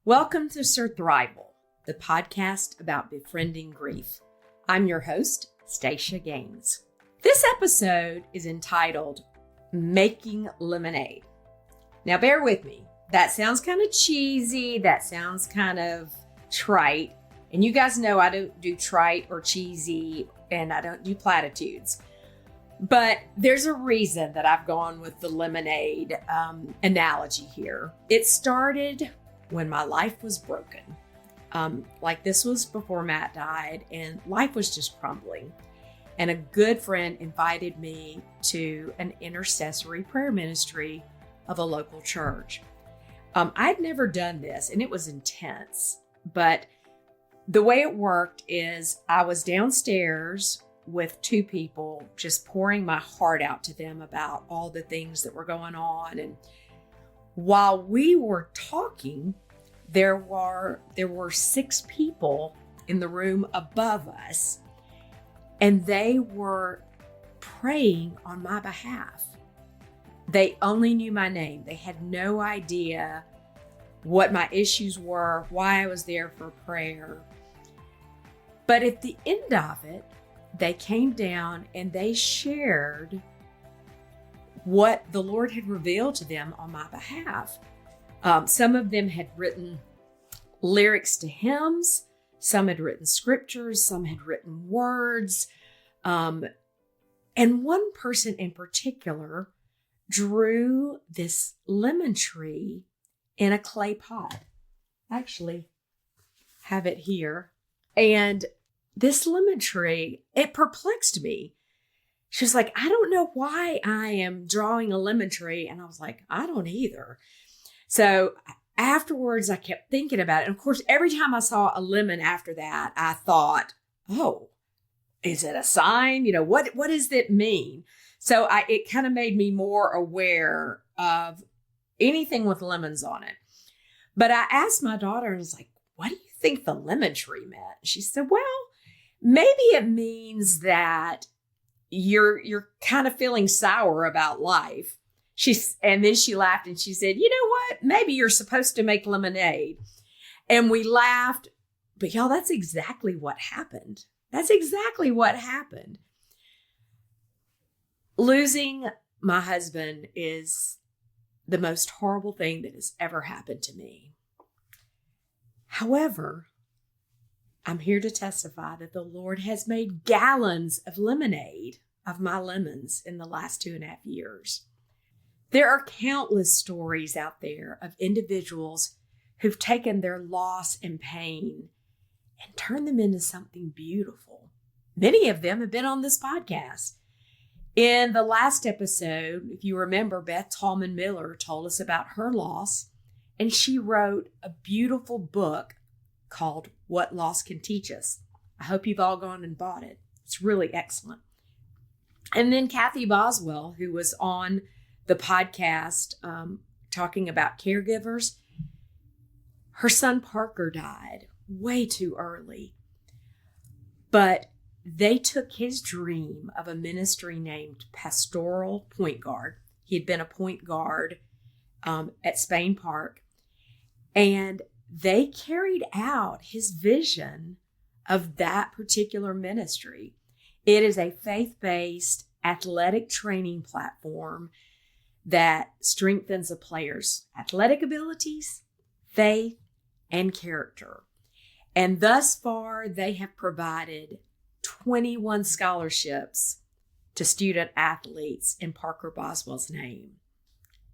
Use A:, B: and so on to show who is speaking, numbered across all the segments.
A: Welcome to Surthrival, the podcast about befriending grief. I'm your host, Stacia Gaines. This episode is entitled Making Lemonade. Now bear with me. That sounds kind of cheesy. That sounds kind of trite. And you guys know I don't do trite or cheesy, and I don't do platitudes. But there's a reason that I've gone with the lemonade analogy here. It started when my life was broken. This was before Matt died, and life was just crumbling. And a good friend invited me to an intercessory prayer ministry of a local church. I'd never done this, and it was intense. But the way it worked is I was downstairs with two people, just pouring my heart out to them about all the things that were going on. And while we were talking, there were 6 people in the room above us, and they were praying on my behalf. They only knew my name. They had no idea what my issues were, why I was there for prayer. But at the end of it, they came down and they shared what the Lord had revealed to them on my behalf. Some of them had written lyrics to hymns, some had written scriptures, some had written words. And one person in particular drew this lemon tree in a clay pot. I actually have it here. And this lemon tree, it perplexed me. She was like, I don't know why I am drawing a lemon tree. And I was like, I don't either. So afterwards, I kept thinking about it. And of course, every time I saw a lemon after that, I thought, oh, is it a sign? What does it mean? So it kind of made me more aware of anything with lemons on it. But I asked my daughter, and I was like, what do you think the lemon tree meant? She said, well, maybe it means that you're kind of feeling sour about life. And then she laughed and she said, you know what? Maybe you're supposed to make lemonade. And we laughed, but y'all, that's exactly what happened. That's exactly what happened. Losing my husband is the most horrible thing that has ever happened to me. However, I'm here to testify that the Lord has made gallons of lemonade of my lemons in the last 2.5 years. There are countless stories out there of individuals who've taken their loss and pain and turned them into something beautiful. Many of them have been on this podcast. In the last episode, if you remember, Beth Tallman Miller told us about her loss, and she wrote a beautiful book called What Loss Can Teach Us. I hope you've all gone and bought it. It's really excellent. And then Kathy Boswell, who was on the podcast talking about caregivers, her son Parker died way too early. But they took his dream of a ministry named Pastoral Point Guard. He had been a point guard at Spain Park. And they carried out his vision of that particular ministry. It is a faith-based athletic training platform that strengthens a player's athletic abilities, faith, and character. And thus far, they have provided 21 scholarships to student athletes in Parker Boswell's name.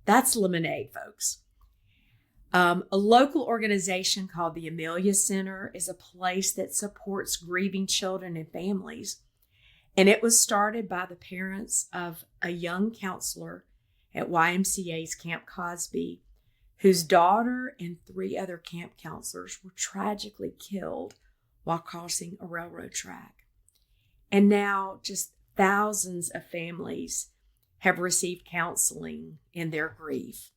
A: That's lemonade, folks. A local organization called the Amelia Center is a place that supports grieving children and families. And it was started by the parents of a young counselor at YMCA's Camp Cosby, whose daughter and 3 other camp counselors were tragically killed while crossing a railroad track. And now just thousands of families have received counseling in their grief.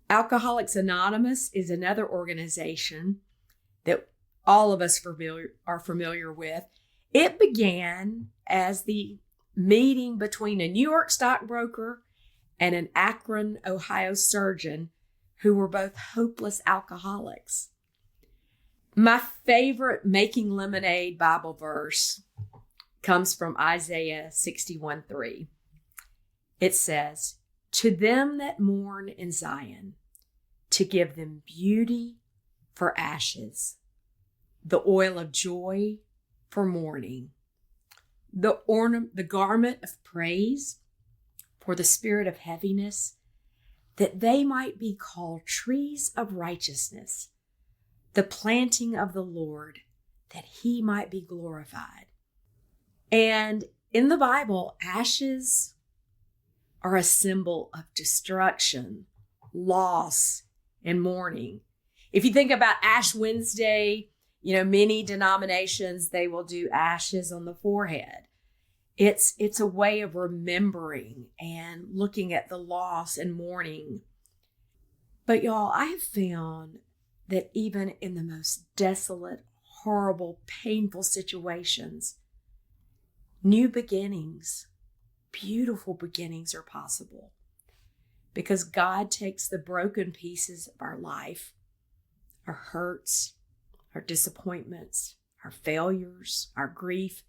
A: Alcoholics Anonymous is another organization that all of us are familiar with. It began as the meeting between a New York stockbroker and an Akron, Ohio surgeon who were both hopeless alcoholics. My favorite Making Lemonade Bible verse comes from Isaiah 61:3. It says, "To them that mourn in Zion, to give them beauty for ashes, the oil of joy for mourning, the garment of praise for the spirit of heaviness, that they might be called trees of righteousness, the planting of the Lord, that he might be glorified." And in the Bible, ashes are a symbol of destruction, loss, and mourning. If you think about Ash Wednesday, many denominations, they will do ashes on the forehead. It's a way of remembering and looking at the loss and mourning. But y'all, I have found that even in the most desolate, horrible, painful situations, new beginnings, beautiful beginnings are possible. Because God takes the broken pieces of our life, our hurts, our disappointments, our failures, our grief,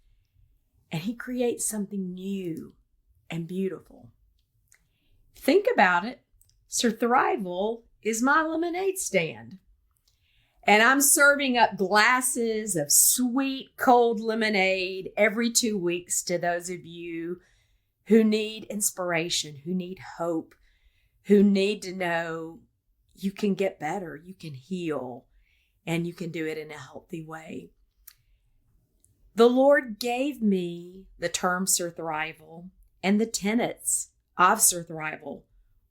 A: and he creates something new and beautiful. Think about it. Surthrival is my lemonade stand. And I'm serving up glasses of sweet, cold lemonade every 2 weeks to those of you who need inspiration, who need hope, who need to know you can get better, you can heal, and you can do it in a healthy way. The Lord gave me the term Surthrival and the tenets of Surthrival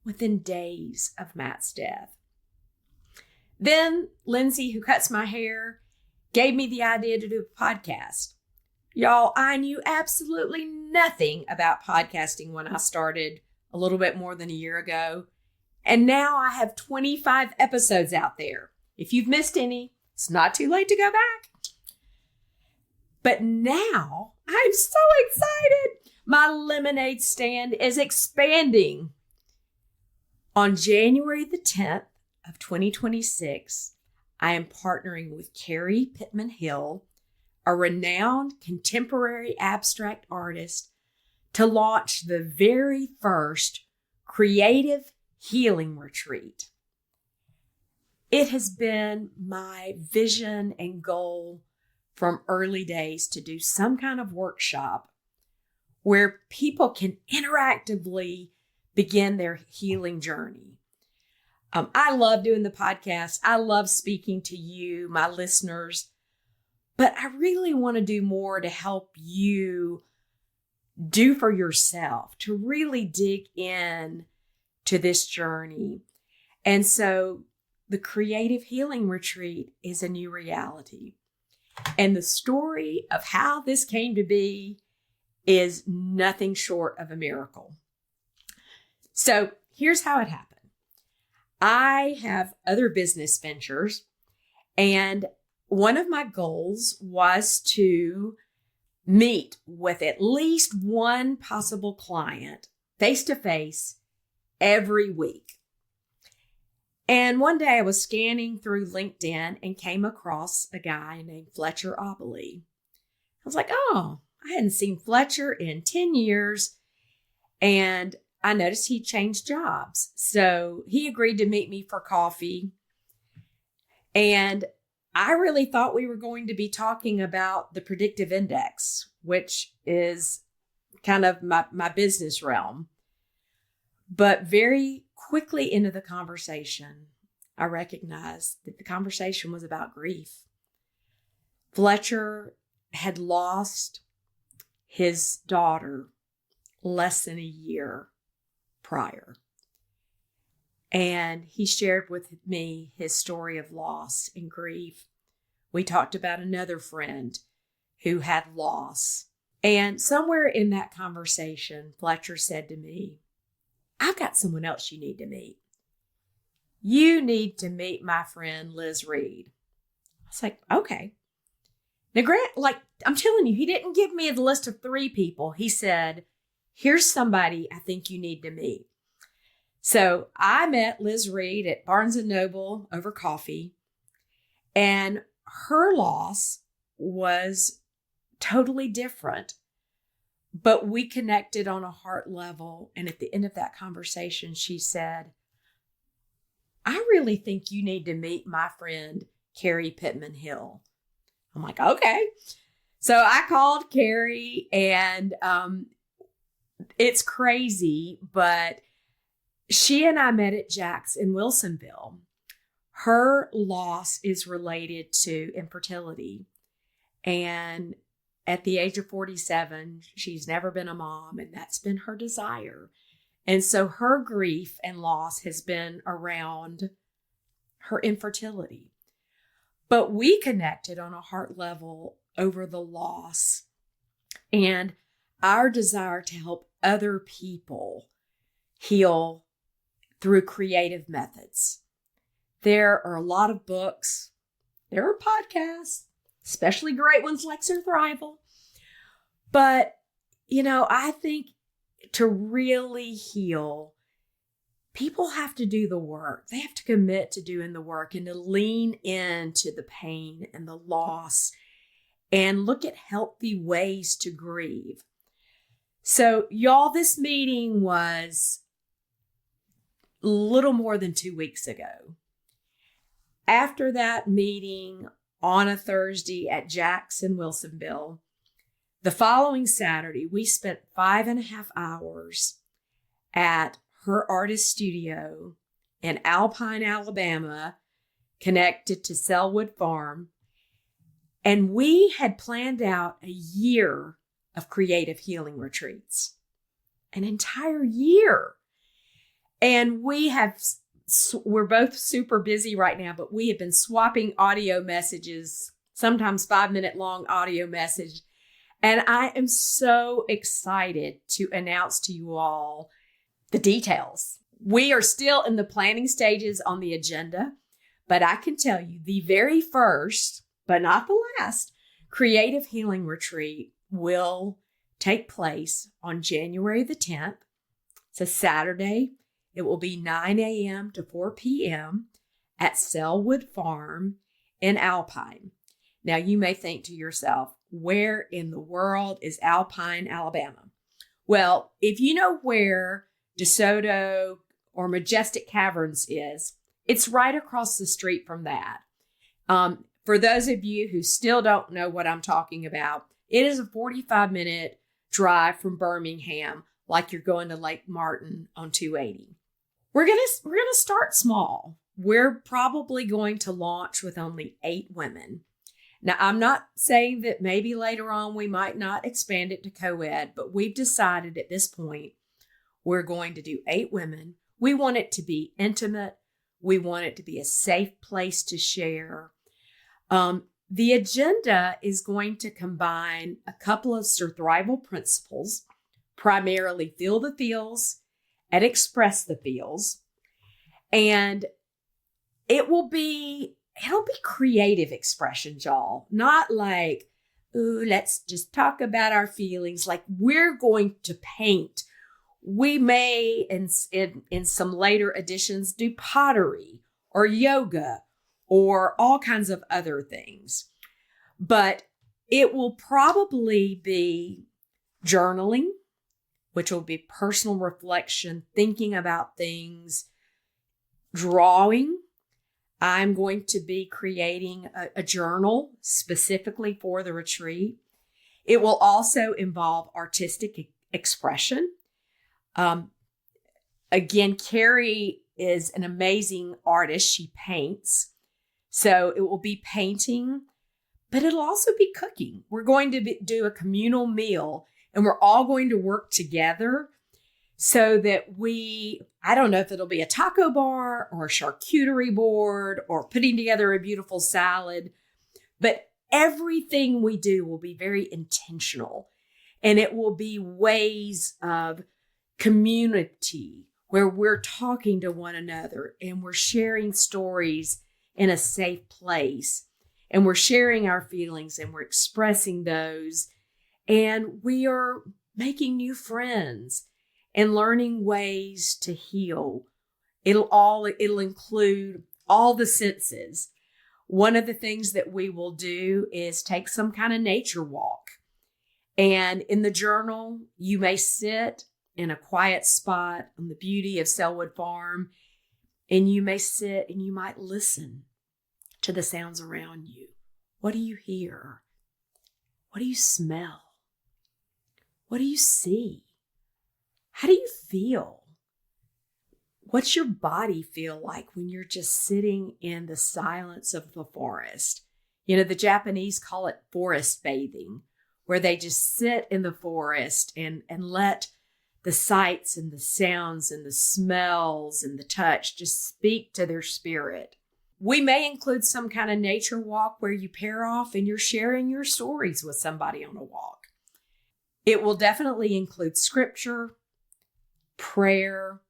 A: within days of Matt's death. Then Lindsay, who cuts my hair, gave me the idea to do a podcast. Y'all, I knew absolutely nothing about podcasting when I started a little bit more than a year ago. And now I have 25 episodes out there. If you've missed any, it's not too late to go back. But now I'm so excited. My lemonade stand is expanding. On January the 10th of 2026, I am partnering with Carrie Pittman Hill, a renowned contemporary abstract artist, to launch the very first creative healing retreat. It has been my vision and goal from early days to do some kind of workshop where people can interactively begin their healing journey. I love doing the podcast. I love speaking to you, my listeners, but I really want to do more to help you do for yourself, to really dig in to this journey. And so the Creative Healing Retreat is a new reality. And the story of how this came to be is nothing short of a miracle. So here's how it happened. I have other business ventures, and one of my goals was to meet with at least one possible client face-to-face every week. And one day I was scanning through LinkedIn and came across a guy named Fletcher Obley. I was like, oh, I hadn't seen Fletcher in 10 years. And I noticed he changed jobs. So he agreed to meet me for coffee. And I really thought we were going to be talking about the predictive index, which is kind of my business realm. But very quickly into the conversation, I recognized that the conversation was about grief. Fletcher had lost his daughter less than a year prior. And he shared with me his story of loss and grief. We talked about another friend who had loss. And somewhere in that conversation, Fletcher said to me, I've got someone else you need to meet. You need to meet my friend Liz Reed. I was like, okay. Now, Grant, I'm telling you, he didn't give me a list of 3 people. He said, here's somebody I think you need to meet. So I met Liz Reed at Barnes & Noble over coffee, and her loss was totally different, but we connected on a heart level. And at the end of that conversation, she said, I really think you need to meet my friend, Carrie Pittman Hill. I'm like, okay. So I called Carrie, and it's crazy, but she and I met at Jack's in Wilsonville. Her loss is related to infertility. And at the age of 47, she's never been a mom, and that's been her desire. And so her grief and loss has been around her infertility. But we connected on a heart level over the loss and our desire to help other people heal through creative methods. There are a lot of books. There are podcasts, especially great ones like Surthrival. But, I think to really heal, people have to do the work. They have to commit to doing the work and to lean into the pain and the loss and look at healthy ways to grieve. So, y'all, this meeting was a little more than 2 weeks ago. After that meeting on a Thursday at Jack's in Wilsonville, the following Saturday, we spent 5.5 hours at her artist studio in Alpine, Alabama, connected to Selwood Farm. And we had planned out a year of creative healing retreats, an entire year. And we're both super busy right now, but we have been swapping audio messages, sometimes 5-minute long audio message. And I am so excited to announce to you all the details. We are still in the planning stages on the agenda, but I can tell you the very first, but not the last, creative healing retreat will take place on January the 10th. It's a Saturday. It will be 9 a.m. to 4 p.m. at Selwood Farm in Alpine. Now, you may think to yourself, where in the world is Alpine, Alabama? Well, if you know where DeSoto or Majestic Caverns is, it's right across the street from that. For those of you who still don't know what I'm talking about, it is a 45-minute drive from Birmingham, like you're going to Lake Martin on 280. We're gonna start small. We're probably going to launch with only 8 women. Now, I'm not saying that maybe later on we might not expand it to co-ed, but we've decided at this point we're going to do 8 women. We want it to be intimate. We want it to be a safe place to share. The agenda is going to combine a couple of Surthrival principles, primarily feel the feels and express the feels. And it'll be creative expressions, y'all. Not like, ooh, let's just talk about our feelings. Like, we're going to paint. We may, in some later editions, do pottery or yoga or all kinds of other things. But it will probably be journaling, which will be personal reflection, thinking about things, drawing. I'm going to be creating a journal specifically for the retreat. It will also involve artistic expression. Again, Carrie is an amazing artist. She paints. So it will be painting, but it'll also be cooking. We're going to do a communal meal, and we're all going to work together so that I don't know if it'll be a taco bar or a charcuterie board or putting together a beautiful salad, but everything we do will be very intentional, and it will be ways of community where we're talking to one another and we're sharing stories in a safe place, and we're sharing our feelings and we're expressing those, and we are making new friends and learning ways to heal It'll include all the senses. One of the things that we will do is take some kind of nature walk. And in the journal, you may sit in a quiet spot on the beauty of Selwood Farm, and you may sit and you might listen to the sounds around you. What do you hear? What do you smell? What do you see? How do you feel? What's your body feel like when you're just sitting in the silence of the forest? You know, the Japanese call it forest bathing, where they just sit in the forest and let the sights and the sounds and the smells and the touch just speak to their spirit. We may include some kind of nature walk where you pair off and you're sharing your stories with somebody on a walk. It will definitely include scripture, prayer,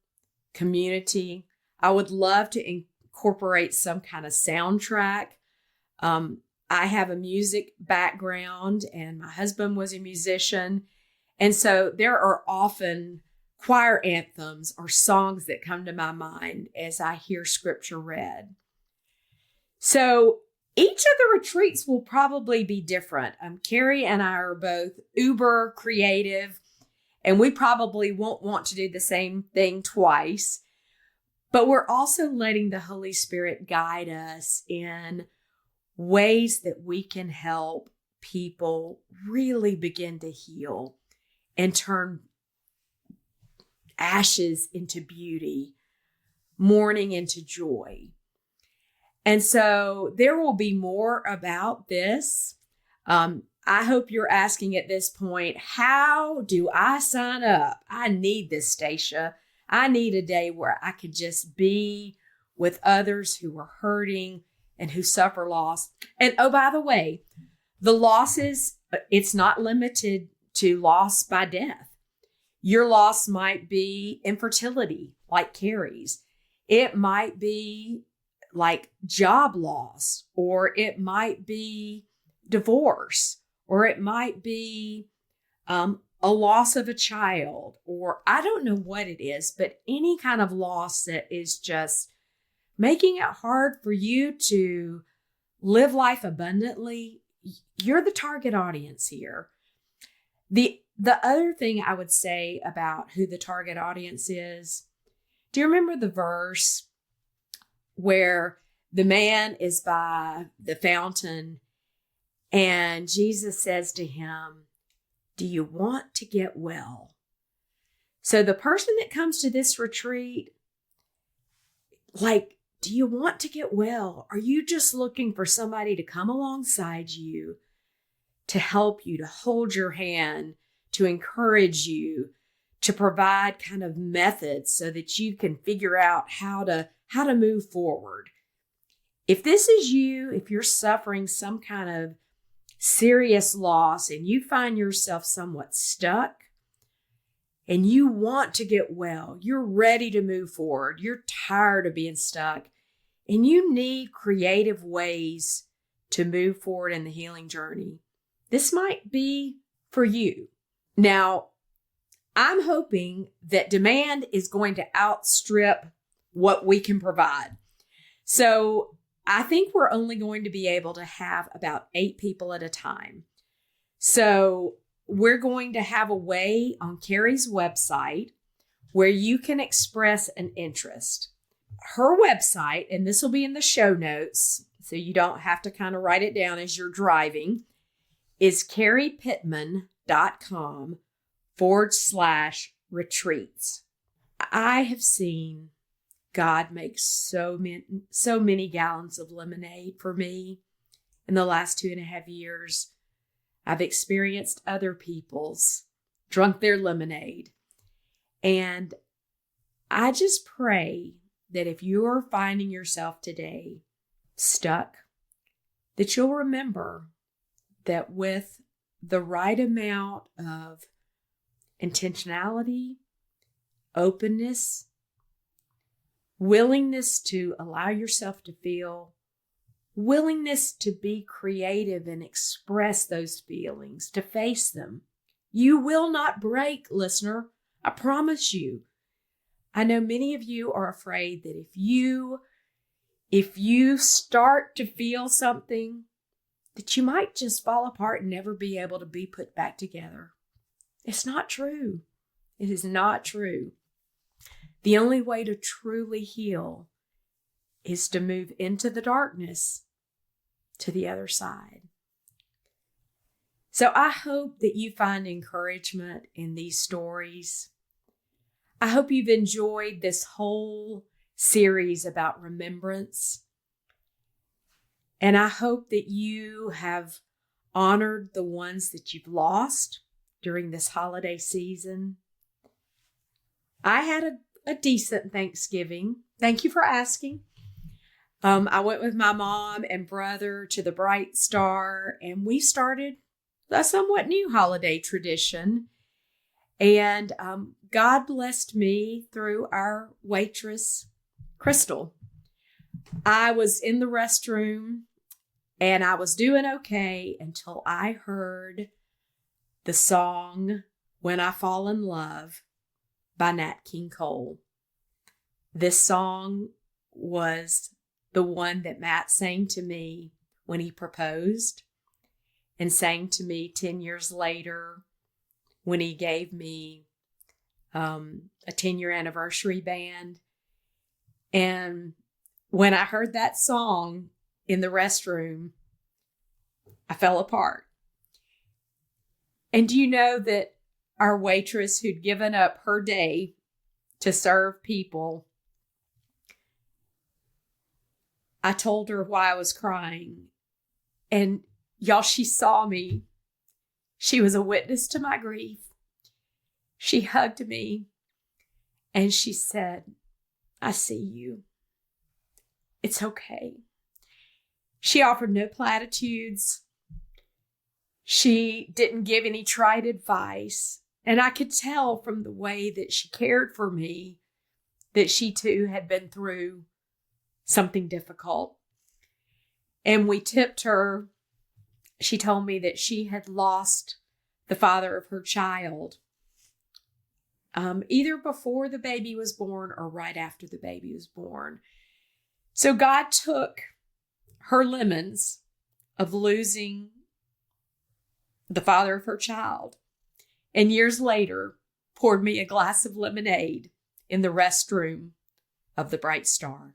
A: community. I would love to incorporate some kind of soundtrack. I have a music background and my husband was a musician. And so there are often choir anthems or songs that come to my mind as I hear scripture read. So each of the retreats will probably be different. Carrie and I are both uber creative, and we probably won't want to do the same thing twice. But we're also letting the Holy Spirit guide us in ways that we can help people really begin to heal and turn ashes into beauty, mourning into joy. And so there will be more about this. I hope you're asking at this point, how do I sign up? I need this, Stacia. I need a day where I could just be with others who are hurting and who suffer loss. And oh, by the way, the losses, it's not limited to loss by death. Your loss might be infertility, like Carrie's. It might be like job loss, or it might be divorce, or it might be a loss of a child, or I don't know what it is, but any kind of loss that is just making it hard for you to live life abundantly. You're the target audience here. The other thing I would say about who the target audience is, do you remember the verse where the man is by the fountain and Jesus says to him, do you want to get well? So the person that comes to this retreat, like, do you want to get well? Are you just looking for somebody to come alongside you, to help you, to hold your hand, to encourage you, to provide kind of methods so that you can figure out how to move forward? If this is you, if you're suffering some kind of serious loss and you find yourself somewhat stuck and you want to get well, you're ready to move forward, you're tired of being stuck, and you need creative ways to move forward in the healing journey, this might be for you. Now, I'm hoping that demand is going to outstrip what we can provide. So I think we're only going to be able to have about 8 people at a time. So we're going to have a way on Carrie's website where you can express an interest. Her website, and this will be in the show notes, so you don't have to kind of write it down as you're driving, is carriepittman.com/retreats. I have seen God make so many gallons of lemonade for me in the last 2.5 years. I've experienced other people's, drunk their lemonade. And I just pray that if you're finding yourself today stuck, that you'll remember that with the right amount of intentionality, openness, willingness to allow yourself to feel, willingness to be creative and express those feelings, to face them. You will not break, listener. I promise you. I know many of you are afraid that if you start to feel something, that you might just fall apart and never be able to be put back together. It's not true. It is not true. The only way to truly heal is to move into the darkness to the other side. So I hope that you find encouragement in these stories. I hope you've enjoyed this whole series about remembrance. And I hope that you have honored the ones that you've lost during this holiday season. I had a decent Thanksgiving. Thank you for asking. I went with my mom and brother to the Bright Star, and we started a somewhat new holiday tradition. And God blessed me through our waitress, Crystal. I was in the restroom and I was doing okay until I heard the song When I Fall in Love by Nat King Cole. This song was the one that Matt sang to me when he proposed and sang to me 10 years later when he gave me a 10-year anniversary band. And when I heard that song in the restroom, I fell apart. And do you know that our waitress who'd given up her day to serve people, I told her why I was crying. And y'all, she saw me. She was a witness to my grief. She hugged me and she said, I see you. It's okay. She offered no platitudes. She didn't give any trite advice. And I could tell from the way that she cared for me that she too had been through something difficult. And we tipped her. She told me that she had lost the father of her child, either before the baby was born or right after the baby was born. So God took her lemons of losing the father of her child, and years later poured me a glass of lemonade in the restroom of the Bright Star.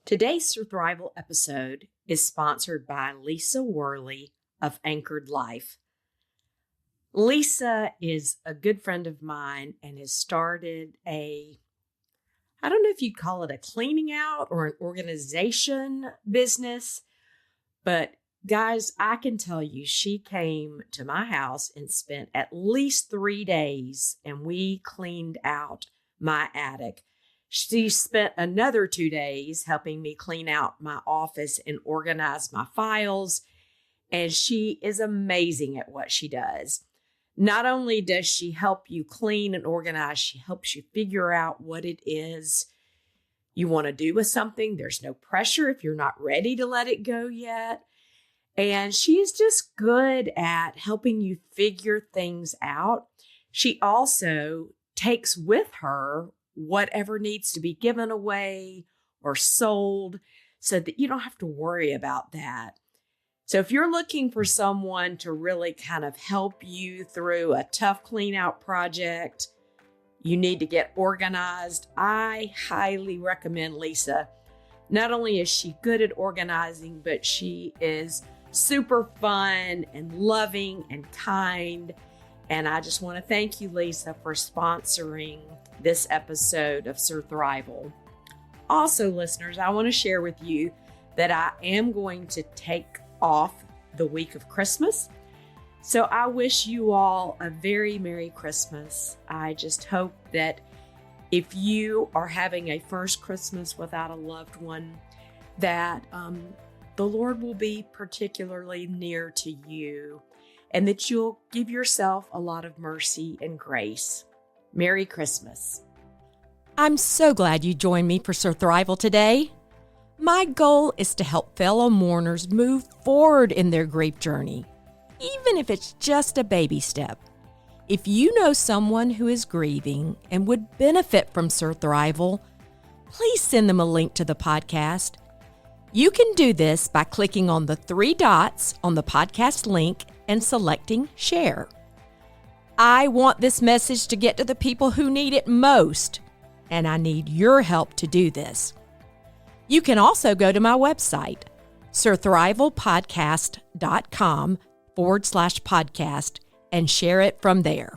A: Today's Surthrival episode is sponsored by Lisa Worley of Anchored Life. Lisa is a good friend of mine and has started I don't know if you'd call it a cleaning out or an organization business, but guys, I can tell you, she came to my house and spent at least 3 days and we cleaned out my attic. She spent another 2 days helping me clean out my office and organize my files. And she is amazing at what she does. Not only does she help you clean and organize, she helps you figure out what it is you want to do with something. There's no pressure if you're not ready to let it go yet. And she is just good at helping you figure things out. She also takes with her whatever needs to be given away or sold so that you don't have to worry about that. So if you're looking for someone to really kind of help you through a tough clean out project, you need to get organized, I highly recommend Lisa. Not only is she good at organizing, but she is super fun and loving and kind. And I just want to thank you, Lisa, for sponsoring this episode of Surthrival. Also, listeners, I want to share with you that I am going to take off the week of Christmas. So I wish you all a very Merry Christmas. I just hope that if you are having a first Christmas without a loved one, that the Lord will be particularly near to you and that you'll give yourself a lot of mercy and grace. Merry Christmas.
B: I'm so glad you joined me for Surthrival today. My goal is to help fellow mourners move forward in their grief journey, even if it's just a baby step. If you know someone who is grieving and would benefit from Surthrival, please send them a link to the podcast. You can do this by clicking on the 3 dots on the podcast link and selecting Share. I want this message to get to the people who need it most, and I need your help to do this. You can also go to my website, surthrivalpodcast.com/podcast, and share it from there.